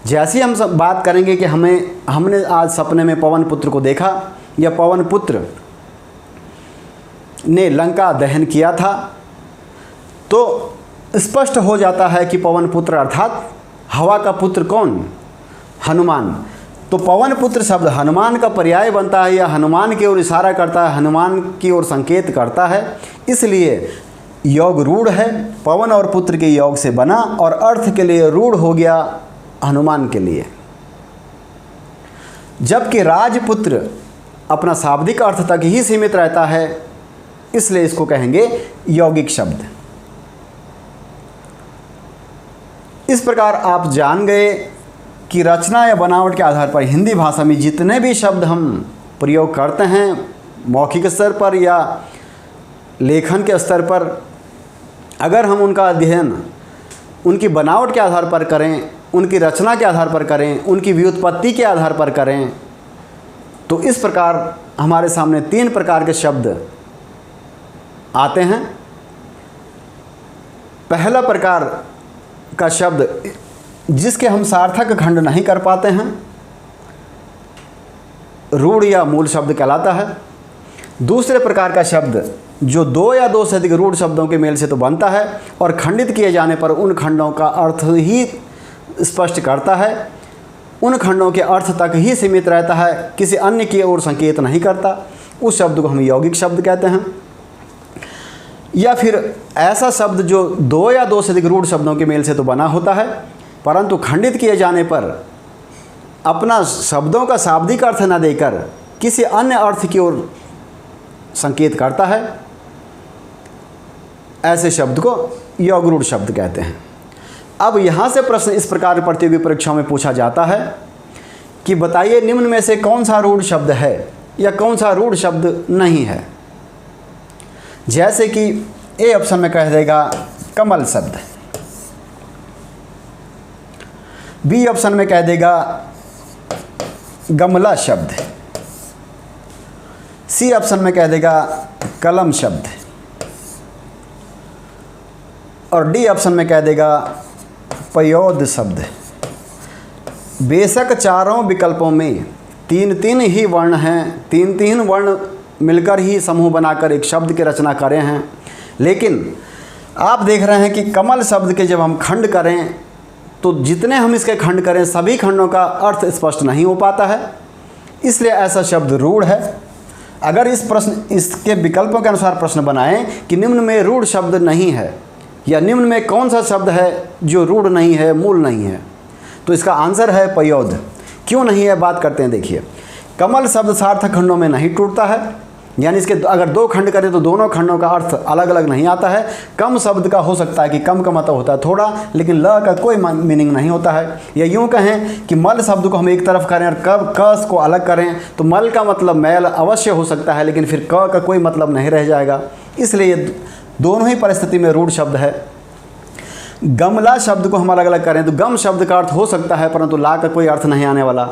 [SPEAKER 1] जैसे हम सब बात करेंगे कि हमने आज सपने में पवन पुत्र को देखा या पवन पुत्र ने लंका दहन किया था, तो स्पष्ट हो जाता है कि पवन पुत्र अर्थात हवा का पुत्र कौन, हनुमान। तो पवन पुत्र शब्द हनुमान का पर्याय बनता है या हनुमान की ओर इशारा करता है, हनुमान की ओर संकेत करता है। इसलिए योग रूढ़ है, पवन और पुत्र के योग से बना और अर्थ के लिए रूढ़ हो गया हनुमान के लिए। जबकि राजपुत्र अपना शाब्दिक अर्थ तक ही सीमित रहता है, इसलिए इसको कहेंगे यौगिक शब्द। इस प्रकार आप जान गए कि रचना या बनावट के आधार पर हिंदी भाषा में जितने भी शब्द हम प्रयोग करते हैं मौखिक स्तर पर या लेखन के स्तर पर, अगर हम उनका अध्ययन उनकी बनावट के आधार पर करें, उनकी रचना के आधार पर करें, उनकी व्युत्पत्ति के आधार पर करें, तो इस प्रकार हमारे सामने 3 प्रकार के शब्द आते हैं। पहला प्रकार का शब्द जिसके हम सार्थक खंड नहीं कर पाते हैं, रूढ़ या मूल शब्द कहलाता है। दूसरे प्रकार का शब्द जो 2 या 2 से अधिक रूढ़ शब्दों के मेल से तो बनता है और खंडित किए जाने पर उन खंडों का अर्थ ही स्पष्ट करता है, उन खंडों के अर्थ तक ही सीमित रहता है, किसी अन्य की ओर संकेत नहीं करता, उस शब्द को हम यौगिक शब्द कहते हैं। या फिर ऐसा शब्द जो 2 या 2 से अधिक रूढ़ शब्दों के मेल से तो बना होता है परंतु खंडित किए जाने पर अपना शब्दों का शाब्दिक अर्थ न देकर किसी अन्य अर्थ की ओर संकेत करता है, ऐसे शब्द को यौगरूढ़ शब्द कहते हैं। अब यहाँ से प्रश्न इस प्रकार प्रतियोगी परीक्षाओं में पूछा जाता है कि बताइए निम्न में से कौन सा रूढ़ शब्द है या कौन सा रूढ़ शब्द नहीं है। जैसे कि ए ऑप्शन में कह देगा कमल शब्द, बी ऑप्शन में कह देगा गमला शब्द, सी ऑप्शन में कह देगा कलम शब्द और डी ऑप्शन में कह देगा पयोद शब्द। बेशक चारों विकल्पों में 3-3 ही वर्ण हैं, 3-3 वर्ण मिलकर ही समूह बनाकर एक शब्द की रचना करे हैं, लेकिन आप देख रहे हैं कि कमल शब्द के जब हम खंड करें तो जितने हम इसके खंड करें सभी खंडों का अर्थ स्पष्ट नहीं हो पाता है, इसलिए ऐसा शब्द रूढ़ है। अगर इसके विकल्पों के अनुसार प्रश्न बनाएं कि निम्न में रूढ़ शब्द नहीं है या निम्न में कौन सा शब्द है जो रूढ़ नहीं है, मूल नहीं है, तो इसका आंसर है पयोद। क्यों नहीं है बात करते हैं। देखिए, कमल शब्द सार्थक खंडों में नहीं टूटता है, यानी इसके अगर 2 खंड करें तो दोनों खंडों का अर्थ अलग अलग नहीं आता है। कम शब्द का हो सकता है कि कम का मतलब होता है थोड़ा, लेकिन ल का कोई मीनिंग नहीं होता है। या यूँ कहें कि मल शब्द को हम एक तरफ करें और क को अलग करें तो मल का मतलब मैल अवश्य हो सकता है, लेकिन फिर क का कोई मतलब नहीं रह जाएगा, इसलिए ये दोनों ही परिस्थिति में रूढ़ शब्द है। गमला शब्द को हम अलग अलग करें तो गम शब्द का अर्थ हो सकता है परंतु ला का कोई अर्थ नहीं आने वाला।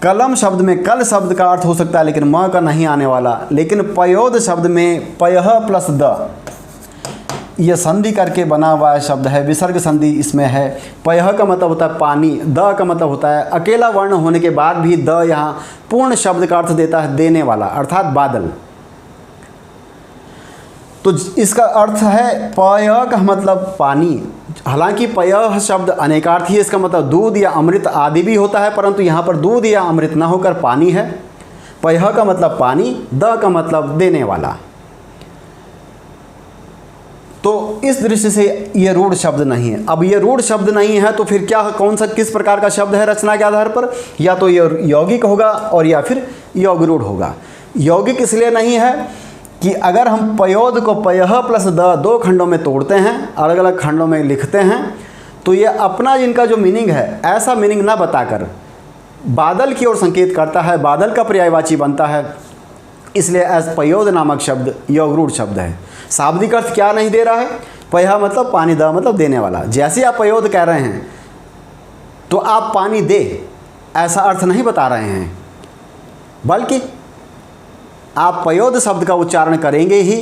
[SPEAKER 1] कलम शब्द में कल शब्द का अर्थ हो सकता है लेकिन म का नहीं आने वाला। लेकिन पयोद शब्द में पयह प्लस द, यह संधि करके बना हुआ शब्द है, विसर्ग संधि इसमें है। पयह का मतलब होता है पानी, द का मतलब होता है अकेला वर्ण होने के बाद भी द यहाँ पूर्ण शब्द का अर्थ देता है देने वाला, अर्थात बादल। तो इसका अर्थ है पय का मतलब पानी। हालांकि पय शब्द अनेकार्थी है, इसका मतलब दूध या अमृत आदि भी होता है, परंतु यहाँ पर दूध या अमृत न होकर पानी है। पय का मतलब पानी, द का मतलब देने वाला। तो इस दृष्टि से ये रूढ़ शब्द नहीं है। अब ये रूढ़ शब्द नहीं है तो फिर क्या, कौन सा किस प्रकार का शब्द है रचना के आधार पर? या तो ये यौगिक होगा और या फिर यौगरूढ़ होगा। यौगिक इसलिए नहीं है कि अगर हम पयोद को पयह प्लस द 2 खंडों में तोड़ते हैं, अलग अलग खंडों में लिखते हैं, तो ये अपना इनका जो मीनिंग है ऐसा मीनिंग ना बताकर बादल की ओर संकेत करता है, बादल का पर्यायवाची बनता है, इसलिए एस पयोद नामक शब्द यौगरूढ़ शब्द है। शाब्दिक अर्थ क्या नहीं दे रहा है? पयह मतलब पानी, द मतलब देने वाला। जैसे आप पयोद कह रहे हैं तो आप पानी दे ऐसा अर्थ नहीं बता रहे हैं, बल्कि आप पयोद शब्द का उच्चारण करेंगे ही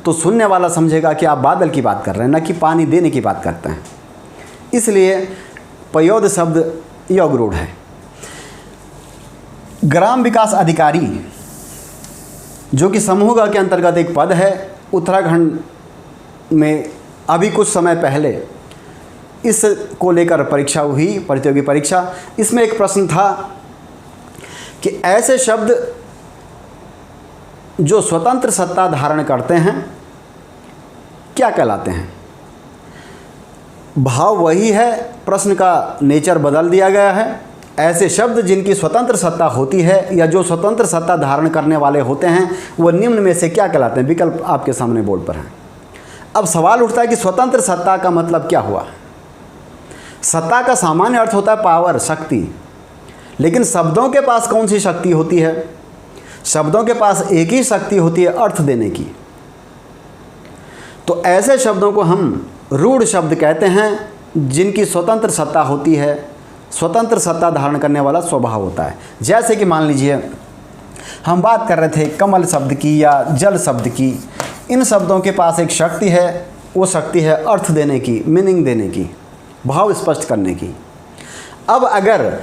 [SPEAKER 1] तो सुनने वाला समझेगा कि आप बादल की बात कर रहे हैं, न कि पानी देने की बात करते हैं। इसलिए पयोद शब्द यौगरूढ़ है। ग्राम विकास अधिकारी जो कि समूह के अंतर्गत एक पद है, उत्तराखंड में अभी कुछ समय पहले इसको लेकर परीक्षा हुई, प्रतियोगी परीक्षा। इसमें एक प्रश्न था कि ऐसे शब्द जो स्वतंत्र सत्ता धारण करते हैं क्या कहलाते हैं? भाव वही है, प्रश्न का नेचर बदल दिया गया है। ऐसे शब्द जिनकी स्वतंत्र सत्ता होती है या जो स्वतंत्र सत्ता धारण करने वाले होते हैं वो निम्न में से क्या कहलाते हैं? विकल्प आपके सामने बोर्ड पर हैं। अब सवाल उठता है कि स्वतंत्र सत्ता का मतलब क्या हुआ? सत्ता का सामान्य अर्थ होता है पावर, शक्ति, लेकिन शब्दों के पास कौन सी शक्ति होती है? शब्दों के पास एक ही शक्ति होती है, अर्थ देने की। तो ऐसे शब्दों को हम रूढ़ शब्द कहते हैं जिनकी स्वतंत्र सत्ता होती है, स्वतंत्र सत्ता धारण करने वाला स्वभाव होता है। जैसे कि मान लीजिए हम बात कर रहे थे कमल शब्द की या जल शब्द की। इन शब्दों के पास एक शक्ति है, वो शक्ति है अर्थ देने की, मीनिंग देने की, भाव स्पष्ट करने की। अब अगर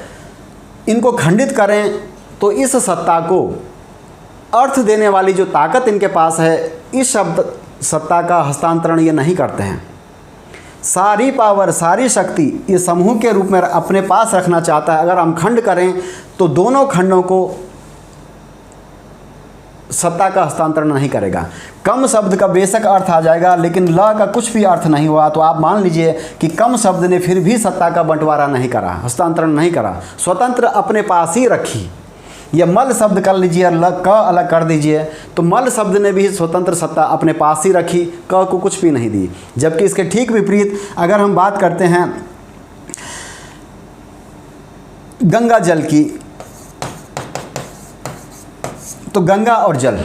[SPEAKER 1] इनको खंडित करें तो इस सत्ता को अर्थ देने वाली जो ताकत इनके पास है, इस शब्द सत्ता का हस्तांतरण ये नहीं करते हैं। सारी पावर, सारी शक्ति ये समूह के रूप में अपने पास रखना चाहता है। अगर हम खंड करें तो दोनों खंडों को सत्ता का हस्तांतरण नहीं करेगा। कम शब्द का बेशक अर्थ आ जाएगा, लेकिन ल का कुछ भी अर्थ नहीं हुआ, तो आप मान लीजिए कि कम शब्द ने फिर भी सत्ता का बंटवारा नहीं करा, हस्तांतरण नहीं करा, स्वतंत्र अपने पास ही रखी। या मल शब्द कर लीजिए, ल क अलग कर दीजिए, तो मल शब्द ने भी स्वतंत्र सत्ता अपने पास ही रखी, क को कुछ भी नहीं दी। जबकि इसके ठीक विपरीत अगर हम बात करते हैं गंगा जल की, तो गंगा और जल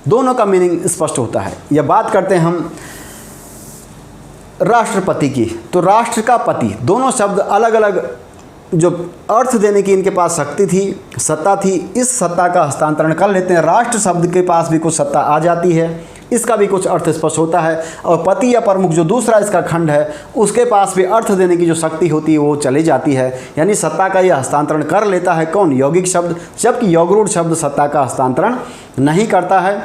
[SPEAKER 1] दोनों का मीनिंग स्पष्ट होता है। या बात करते हैं हम राष्ट्रपति की, तो राष्ट्र का पति, दोनों शब्द अलग अलग जो अर्थ देने की इनके पास शक्ति थी, सत्ता थी, इस सत्ता का हस्तांतरण कर लेते हैं। राष्ट्र शब्द के पास भी कुछ सत्ता आ जाती है, इसका भी कुछ अर्थ स्पष्ट होता है। और पति या प्रमुख जो दूसरा इसका खंड है, उसके पास भी अर्थ देने की जो शक्ति होती है वो चली जाती है। यानी सत्ता का यह हस्तांतरण कर लेता है कौन? यौगिक शब्द। जबकि यौगरूढ़ शब्द सत्ता का हस्तांतरण नहीं करता है।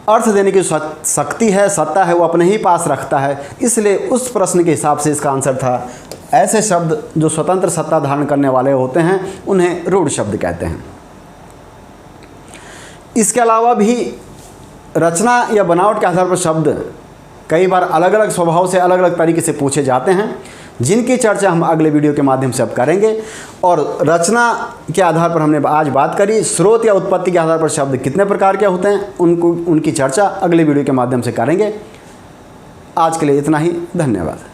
[SPEAKER 1] अर्थ देने की शक्ति है, सत्ता है, वो अपने ही पास रखता है। इसलिए उस प्रश्न के हिसाब से इसका आंसर था ऐसे शब्द जो स्वतंत्र सत्ता धारण करने वाले होते हैं उन्हें रूढ़ शब्द कहते हैं। इसके अलावा भी रचना या बनावट के आधार पर शब्द कई बार अलग अलग स्वभाव से अलग अलग तरीके से पूछे जाते हैं, जिनकी चर्चा हम अगले वीडियो के माध्यम से अब करेंगे। और रचना के आधार पर हमने आज बात करी, स्रोत या उत्पत्ति के आधार पर शब्द कितने प्रकार के होते हैं उनकी चर्चा अगले वीडियो के माध्यम से करेंगे। आज के लिए इतना ही, धन्यवाद।